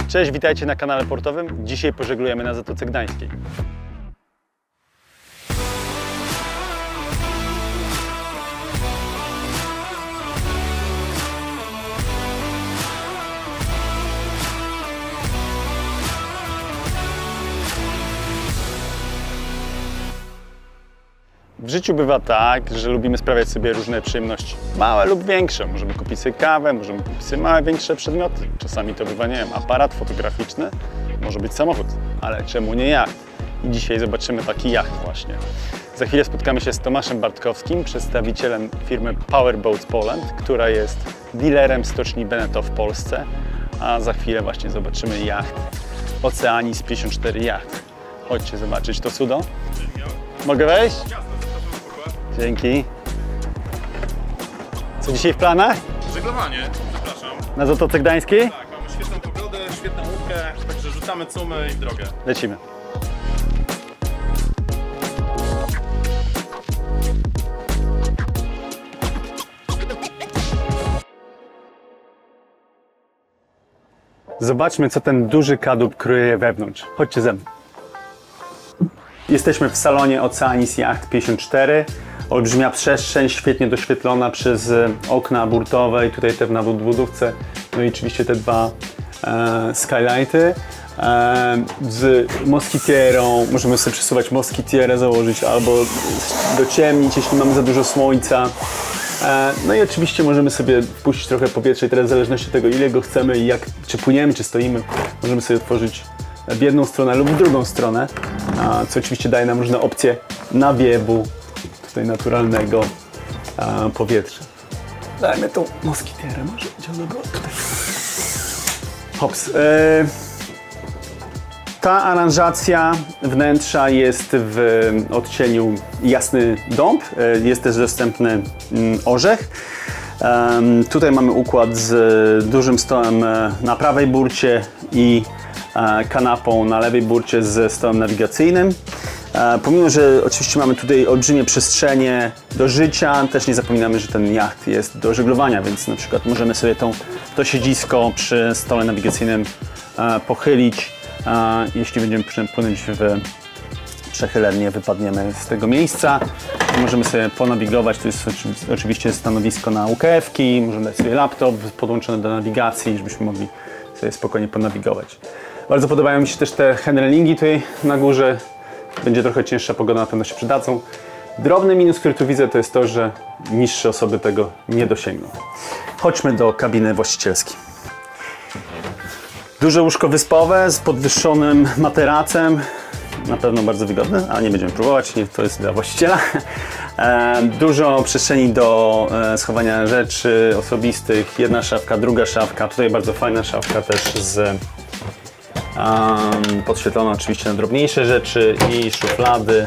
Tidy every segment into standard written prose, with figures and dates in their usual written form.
Cześć, witajcie na kanale portowym. Dzisiaj pożeglujemy na Zatoce Gdańskiej. W życiu bywa tak, że lubimy sprawiać sobie różne przyjemności, małe lub większe. Możemy kupić sobie kawę, możemy kupić sobie małe, większe przedmioty. Czasami to bywa, nie wiem, aparat fotograficzny, może być samochód, ale czemu nie jacht? I dzisiaj zobaczymy taki jacht właśnie. Za chwilę spotkamy się z Tomaszem Bartkowskim, przedstawicielem firmy Powerboats Poland, która jest dealerem stoczni Beneteau w Polsce, a za chwilę właśnie zobaczymy jacht Oceanis 54 Yacht. Chodźcie zobaczyć to cudo. Mogę wejść? Dzięki. Co dzisiaj w planach? Żeglowanie, zapraszam. Na Zatoce Gdańskiej? Tak, mamy świetną pogodę, świetną łódkę, także rzucamy cumy i w drogę. Lecimy. Zobaczmy, co ten duży kadłub kryje wewnątrz. Chodźcie ze mną. Jesteśmy w salonie Oceanis Yacht 54. Olbrzymia przestrzeń, świetnie doświetlona przez okna burtowe i tutaj te w nadbudówce. No i oczywiście te dwa skylighty. Z moskitierą, możemy sobie przesuwać moskitierę, założyć albo dociemnić, jeśli mamy za dużo słońca. No i oczywiście możemy sobie wpuścić trochę powietrza i teraz w zależności od tego, ile go chcemy i jak, czy płyniemy, czy stoimy, możemy sobie otworzyć w jedną stronę lub w drugą stronę, co oczywiście daje nam różne opcje nawiewu tutaj naturalnego powietrza. Dajmy tą moskitierę, może gdzie ona była tutaj. Hops. Ta aranżacja wnętrza jest w odcieniu jasny dąb, jest też dostępny orzech. Tutaj mamy układ z dużym stołem na prawej burcie i kanapą na lewej burcie ze stołem nawigacyjnym. Pomimo, że oczywiście mamy tutaj olbrzymie przestrzenie do życia, też nie zapominamy, że ten jacht jest do żeglowania, więc na przykład możemy sobie to siedzisko przy stole nawigacyjnym pochylić. Jeśli będziemy płynąć w przechylennie, wypadniemy z tego miejsca. Możemy sobie ponawigować, to jest oczywiście stanowisko na UKF-ki, możemy dać sobie laptop podłączony do nawigacji, żebyśmy mogli sobie spokojnie ponawigować. Bardzo podobają mi się też te handrailingi tutaj na górze. Będzie trochę cięższa pogoda, na pewno się przydadzą. Drobny minus, który tu widzę, to jest to, że niższe osoby tego nie dosięgną. Chodźmy do kabiny właścicielskiej. Duże łóżko wyspowe z podwyższonym materacem. Na pewno bardzo wygodne, ale nie będziemy próbować, nie, to jest dla właściciela. Dużo przestrzeni do schowania rzeczy osobistych. Jedna szafka, druga szafka. Tutaj bardzo fajna szafka też z podświetlona oczywiście na drobniejsze rzeczy i szuflady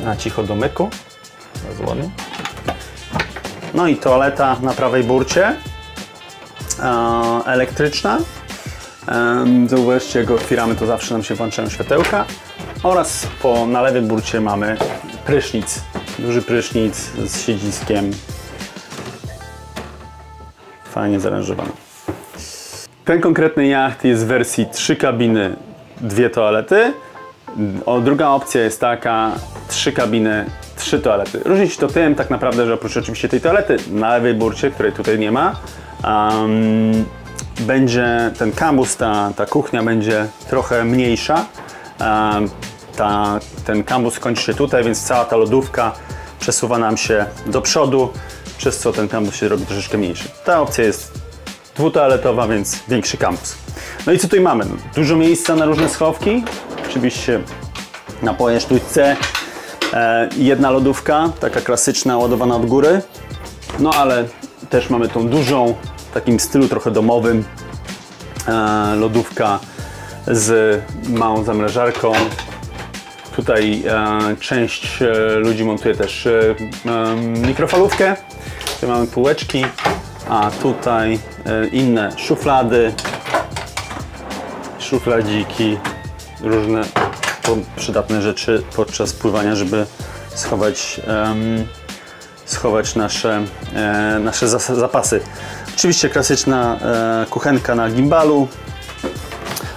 na cicho do myku. Bardzo ładnie. No i toaleta na prawej burcie. Elektryczna. Zauważcie, jak go otwieramy, to zawsze nam się włączają światełka. Oraz na lewej burcie mamy prysznic. Duży prysznic z siedziskiem. Fajnie zaaranżowany. Ten konkretny jacht jest w wersji 3 kabiny, 2 toalety. Druga opcja jest taka, 3 kabiny, 3 toalety. Różni się to tym tak naprawdę, że oprócz oczywiście tej toalety na lewej burcie, której tutaj nie ma, będzie ten kambus, ta kuchnia będzie trochę mniejsza. Ten kambus kończy się tutaj, więc cała ta lodówka przesuwa nam się do przodu, przez co ten kambus się robi troszeczkę mniejszy. Ta opcja jest dwutoaletowa, więc większy kambus. No i co tutaj mamy? Dużo miejsca na różne schowki. Oczywiście napoje, sztućce. Jedna lodówka, taka klasyczna, ładowana od góry. No ale też mamy tą dużą, w takim stylu trochę domowym, lodówka z małą zamrażarką. Tutaj część ludzi montuje też mikrofalówkę. Tutaj mamy półeczki, a tutaj inne szuflady, szufladziki, różne przydatne rzeczy podczas pływania, żeby schować schować nasze zapasy. Oczywiście klasyczna kuchenka na gimbalu,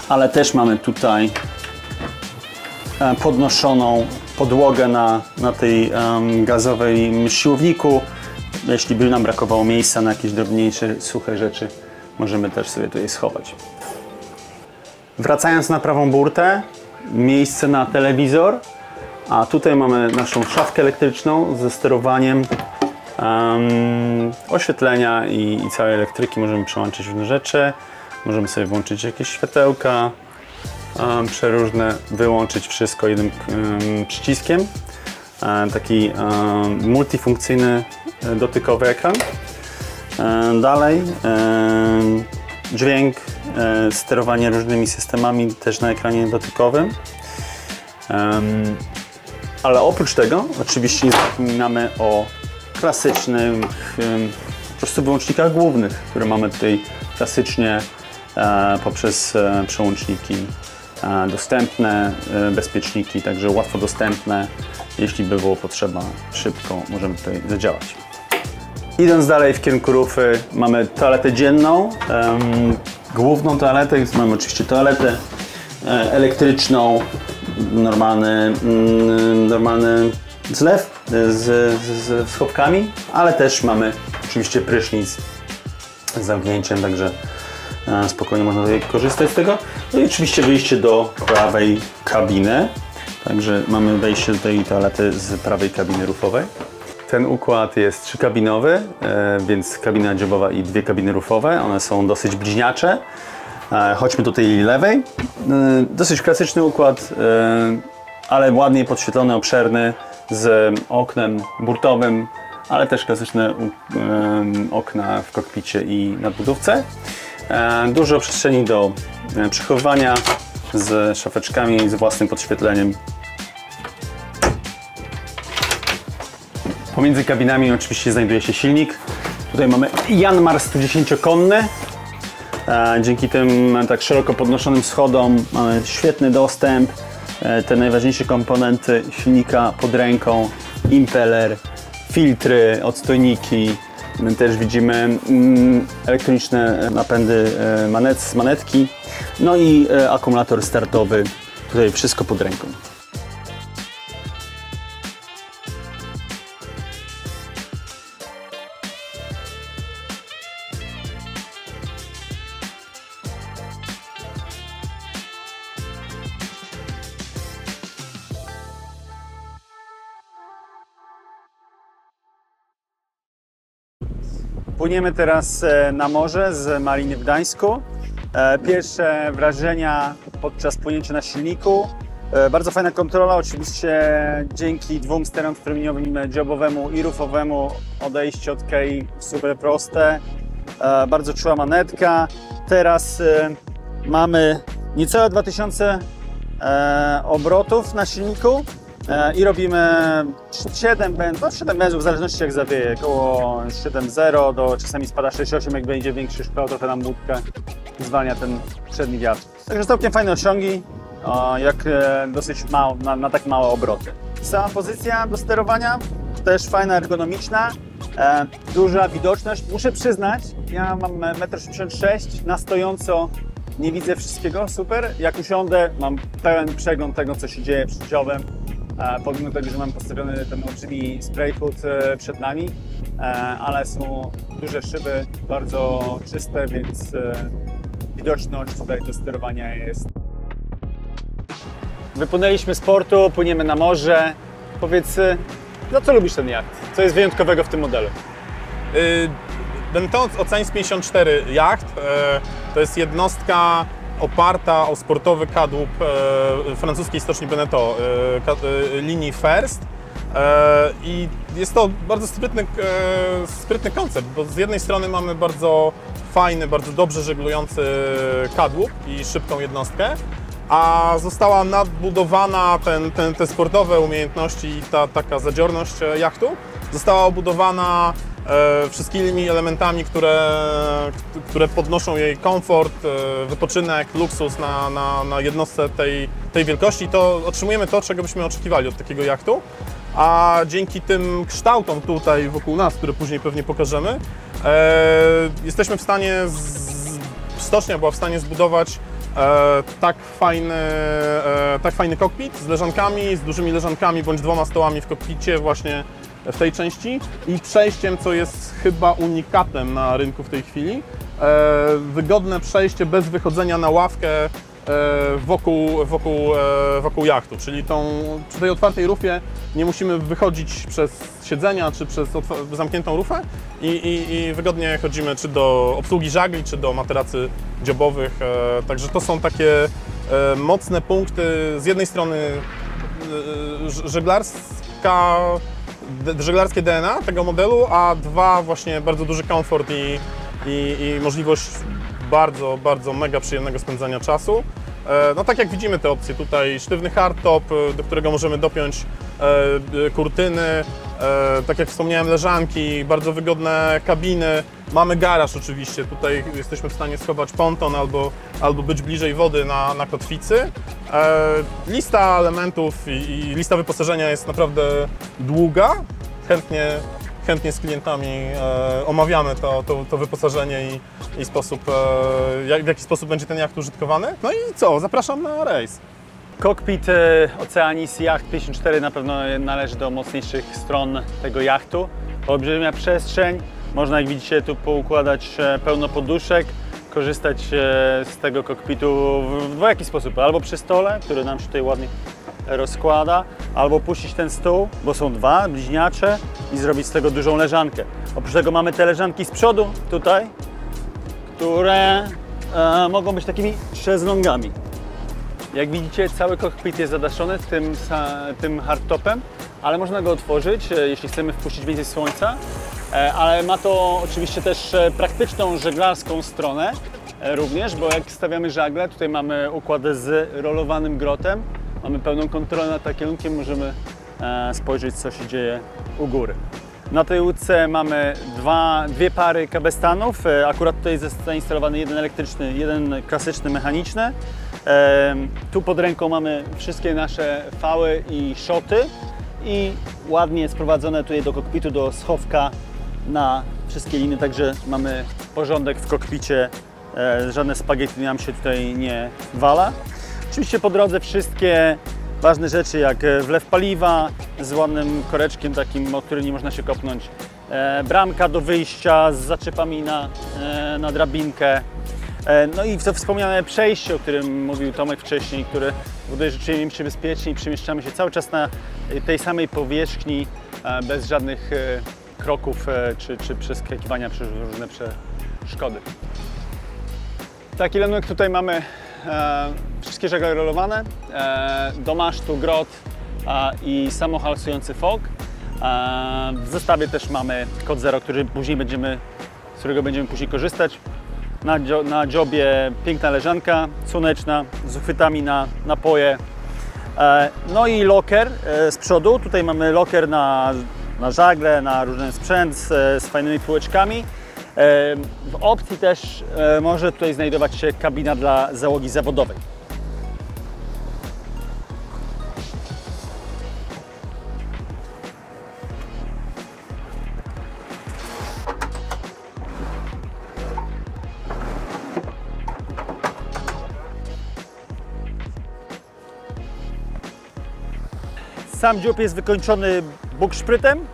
ale też mamy tutaj podnoszoną podłogę na tej gazowej siłowniku. Jeśli by nam brakowało miejsca na jakieś drobniejsze, suche rzeczy, możemy też sobie tutaj schować. Wracając na prawą burtę, miejsce na telewizor, a tutaj mamy naszą szafkę elektryczną ze sterowaniem oświetlenia i całej elektryki. Możemy przełączyć różne rzeczy, możemy sobie włączyć jakieś światełka przeróżne, wyłączyć wszystko jednym przyciskiem. Taki multifunkcyjny dotykowy ekran. Dalej dźwięk, sterowanie różnymi systemami też na ekranie dotykowym. Ale oprócz tego oczywiście nie zapominamy o klasycznych po prostu wyłącznikach głównych, które mamy tutaj klasycznie poprzez przełączniki dostępne, bezpieczniki, także łatwo dostępne. Jeśli by było potrzeba, szybko możemy tutaj zadziałać. Idąc dalej w kierunku rufy, mamy toaletę dzienną, główną toaletę, więc mamy oczywiście toaletę elektryczną, normalny zlew z schowkami, ale też mamy oczywiście prysznic z zamknięciem, także spokojnie można tutaj korzystać z tego. No i oczywiście wyjście do prawej kabiny, także mamy wejście do tej toalety z prawej kabiny rufowej. Ten układ jest trzykabinowy, więc kabina dziobowa i dwie kabiny rufowe. One są dosyć bliźniacze. Chodźmy do tej lewej. Dosyć klasyczny układ, ale ładnie podświetlony, obszerny, z oknem burtowym, ale też klasyczne okna w kokpicie i nadbudówce. Dużo przestrzeni do przechowywania z szafeczkami, z własnym podświetleniem. Pomiędzy kabinami oczywiście znajduje się silnik. Tutaj mamy Yanmar 110-konny. Dzięki tym tak szeroko podnoszonym schodom mamy świetny dostęp. Te najważniejsze komponenty silnika pod ręką, impeler, filtry, odstojniki. Też widzimy elektroniczne napędy z manetki. No i akumulator startowy. Tutaj wszystko pod ręką. Płyniemy teraz na morze z Maliny w Gdańsku. Pierwsze wrażenia podczas płynięcia na silniku. Bardzo fajna kontrola, oczywiście dzięki dwóm sterom strumieniowym, dziobowemu i rufowemu. Odejście od kei super proste. Bardzo czuła manetka. Teraz mamy niecałe 2000 obrotów na silniku. I robimy 7 węzłów, w zależności jak zawieje, około 7,0 do czasami spada 6,8, jak będzie większy szkło, to nam łódkę zwalnia ten przedni wiatr. Także całkiem fajne osiągi, jak dosyć mało, na tak małe obroty. Sama pozycja do sterowania też fajna, ergonomiczna, duża widoczność. Muszę przyznać, ja mam 1,86 m, na stojąco nie widzę wszystkiego, super. Jak usiądę, mam pełen przegląd tego, co się dzieje przed dziobem. Pomimo tego, że mam postawiony ten olbrzymi spray hood przed nami, ale są duże szyby, bardzo czyste, więc widoczność tutaj do sterowania jest. Wypłynęliśmy z portu, płyniemy na morze. Powiedz, za co lubisz ten jacht? Co jest wyjątkowego w tym modelu? Benetton Oceanis 54 jacht to jest jednostka oparta o sportowy kadłub francuskiej stoczni Benetton, linii First. I jest to bardzo sprytny koncept, bo z jednej strony mamy bardzo fajny, bardzo dobrze żeglujący kadłub i szybką jednostkę, a została nadbudowana te sportowe umiejętności i ta taka zadziorność jachtu została obudowana wszystkimi elementami, które podnoszą jej komfort, wypoczynek, luksus na jednostce tej wielkości, to otrzymujemy to, czego byśmy oczekiwali od takiego jachtu. A dzięki tym kształtom tutaj wokół nas, które później pewnie pokażemy, jesteśmy w stanie, stocznia była w stanie zbudować tak fajny kokpit z leżankami, z dużymi leżankami bądź 2 stołami w kokpicie właśnie w tej części i przejściem, co jest chyba unikatem na rynku w tej chwili. Wygodne przejście bez wychodzenia na ławkę wokół jachtu, czyli przy tej otwartej rufie nie musimy wychodzić przez siedzenia czy przez zamkniętą rufę i wygodnie chodzimy czy do obsługi żagli, czy do materacy dziobowych. Także to są takie mocne punkty. Z jednej strony żeglarskie DNA tego modelu, a 2 właśnie bardzo duży komfort i możliwość bardzo mega przyjemnego spędzania czasu. No tak jak widzimy te opcje tutaj, sztywny hardtop, do którego możemy dopiąć kurtyny, tak jak wspomniałem, leżanki, bardzo wygodne kabiny. Mamy garaż oczywiście, tutaj jesteśmy w stanie schować ponton albo być bliżej wody na kotwicy. Lista elementów i lista wyposażenia jest naprawdę długa. Chętnie z klientami omawiamy to wyposażenie i sposób, w jaki sposób będzie ten jacht użytkowany. No i co, zapraszam na rejs. Kokpit Oceanis Yacht 54 na pewno należy do mocniejszych stron tego jachtu. Olbrzymia przestrzeń, można jak widzicie tu poukładać pełno poduszek, korzystać z tego kokpitu w dwojaki sposób, albo przy stole, który nam się tutaj ładnie rozkłada, albo puścić ten stół, bo są 2 bliźniacze i zrobić z tego dużą leżankę. Oprócz tego mamy te leżanki z przodu tutaj, które mogą być takimi szezlongami. Jak widzicie, cały kokpit jest zadaszony tym hardtopem, ale można go otworzyć, jeśli chcemy wpuścić więcej słońca, ale ma to oczywiście też praktyczną żeglarską stronę również, bo jak stawiamy żagle, tutaj mamy układ z rolowanym grotem, mamy pełną kontrolę nad takim kierunkiem, możemy spojrzeć, co się dzieje u góry. Na tej łódce mamy dwie pary kabestanów, akurat tutaj jest zainstalowany jeden elektryczny, jeden klasyczny mechaniczny. Tu pod ręką mamy wszystkie nasze fały i szoty i ładnie sprowadzone tutaj do kokpitu, do schowka na wszystkie liny, także mamy porządek w kokpicie, żadne spaghetti nam się tutaj nie wala. Oczywiście po drodze wszystkie ważne rzeczy jak wlew paliwa z ładnym koreczkiem takim, o który nie można się kopnąć, bramka do wyjścia z zaczepami na drabinkę, no i to wspomniane przejście, o którym mówił Tomek wcześniej, które powoduje, że czujemy się bezpiecznie i przemieszczamy się cały czas na tej samej powierzchni bez żadnych kroków czy przeskakiwania przez różne przeszkody. Taki lenunek tutaj mamy wszystkie żagle rolowane, do masztu grot i samohalsujący fok. W zestawie też mamy kod Zero, z którego będziemy później korzystać. Na dziobie piękna leżanka słoneczna z uchwytami na napoje. No i loker z przodu. Tutaj mamy loker na żagle, na różny sprzęt z fajnymi półeczkami. W opcji też może tutaj znajdować się kabina dla załogi zawodowej. Sam dziób jest wykończony bukszprytem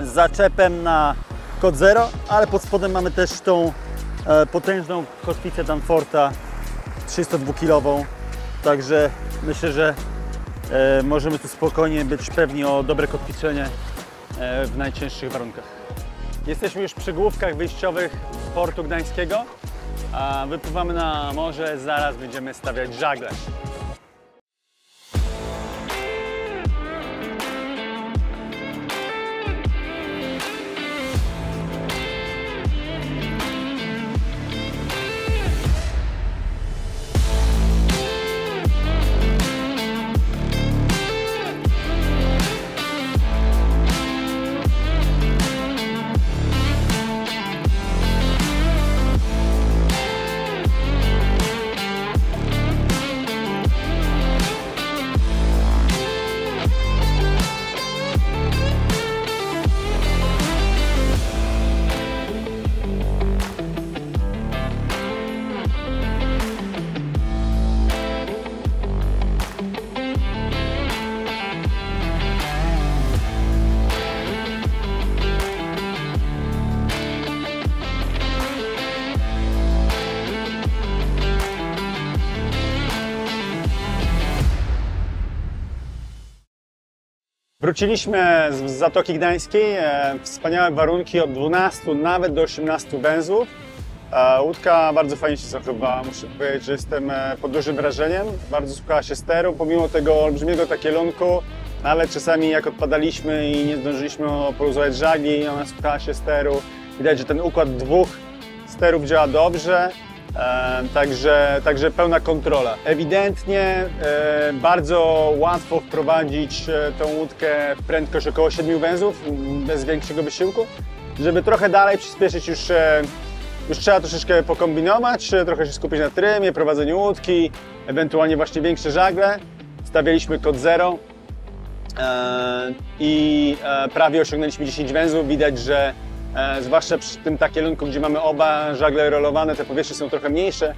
z zaczepem na kod Zero, ale pod spodem mamy też tą potężną kotwicę Danforta 302-kilową, także myślę, że możemy tu spokojnie być pewni o dobre kotwiczenie w najcięższych warunkach. Jesteśmy już przy główkach wyjściowych portu gdańskiego, a wypływamy na morze, zaraz będziemy stawiać żagle. Wróciliśmy z Zatoki Gdańskiej, wspaniałe warunki od 12 nawet do 18 węzłów. Łódka bardzo fajnie się zachowała, muszę powiedzieć, że jestem pod dużym wrażeniem. Bardzo słuchała się steru, pomimo tego olbrzymiego takielunku, ale czasami jak odpadaliśmy i nie zdążyliśmy poluzować żagli, ona słuchała się steru. Widać, że ten układ dwóch sterów działa dobrze, także pełna kontrola. Ewidentnie bardzo łatwo wprowadzić tą łódkę w prędkość około 7 węzłów bez większego wysiłku. Żeby trochę dalej przyspieszyć, już trzeba troszeczkę pokombinować, trochę się skupić na trymie, prowadzeniu łódki, ewentualnie właśnie większe żagle. Stawialiśmy kod 0 i prawie osiągnęliśmy 10 węzłów. Widać, że zwłaszcza przy tym takielunku, gdzie mamy oba żagle rolowane, te powierzchnie są trochę mniejsze.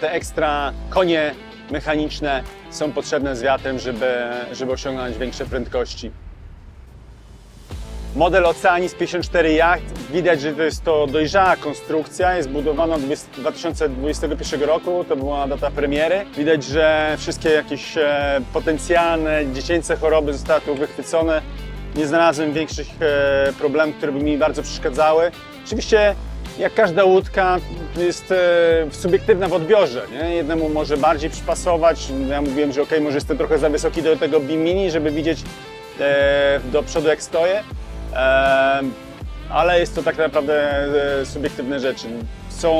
Te ekstra konie mechaniczne są potrzebne z wiatrem, żeby osiągnąć większe prędkości. Model Oceanis 54 Yacht, widać, że to jest dojrzała konstrukcja, jest budowana od 2021 roku, to była data premiery. Widać, że wszystkie jakieś potencjalne dziecięce choroby zostały tu wychwycone. Nie znalazłem większych problemów, które by mi bardzo przeszkadzały. Oczywiście, jak każda łódka, jest subiektywna w odbiorze. Nie? Jednemu może bardziej przypasować. Ja mówiłem, że może jestem trochę za wysoki do tego Bimini, żeby widzieć do przodu, jak stoję. Ale jest to tak naprawdę subiektywne rzeczy. Są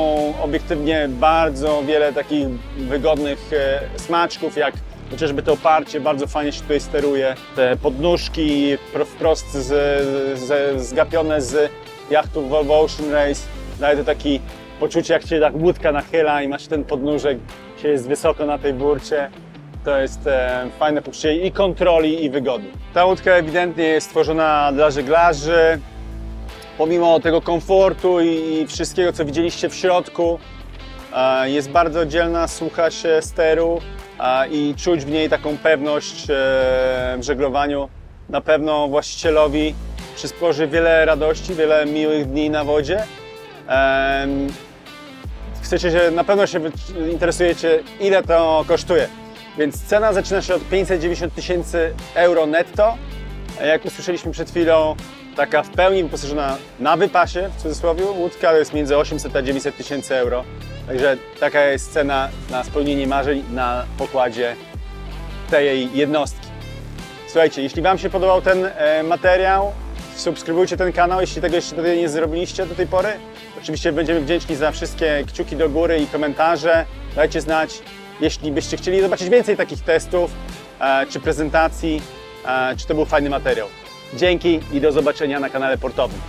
obiektywnie bardzo wiele takich wygodnych smaczków, jak chociażby to oparcie, bardzo fajnie się tutaj steruje. Te podnóżki wprost zgapione z jachtów Volvo Ocean Race. Daje to takie poczucie, jak się tak łódka nachyla i masz ten podnóżek, się jest wysoko na tej burcie. To jest fajne poczucie i kontroli, i wygody. Ta łódka ewidentnie jest stworzona dla żeglarzy. Pomimo tego komfortu i wszystkiego, co widzieliście w środku, jest bardzo dzielna, słucha się steru i czuć w niej taką pewność w żeglowaniu. Na pewno właścicielowi przysporzy wiele radości, wiele miłych dni na wodzie. Na pewno się interesujecie, ile to kosztuje. Więc cena zaczyna się od 590 000 euro netto. Jak usłyszeliśmy przed chwilą, taka w pełni wyposażona na wypasie, w cudzysłowie, łódka to jest między 800 a 900 000 euro. Także taka jest cena na spełnienie marzeń na pokładzie tej jednostki. Słuchajcie, jeśli Wam się podobał ten materiał, subskrybujcie ten kanał, jeśli tego jeszcze nie zrobiliście do tej pory. Oczywiście będziemy wdzięczni za wszystkie kciuki do góry i komentarze. Dajcie znać, jeśli byście chcieli zobaczyć więcej takich testów czy prezentacji, czy to był fajny materiał. Dzięki i do zobaczenia na kanale portowym.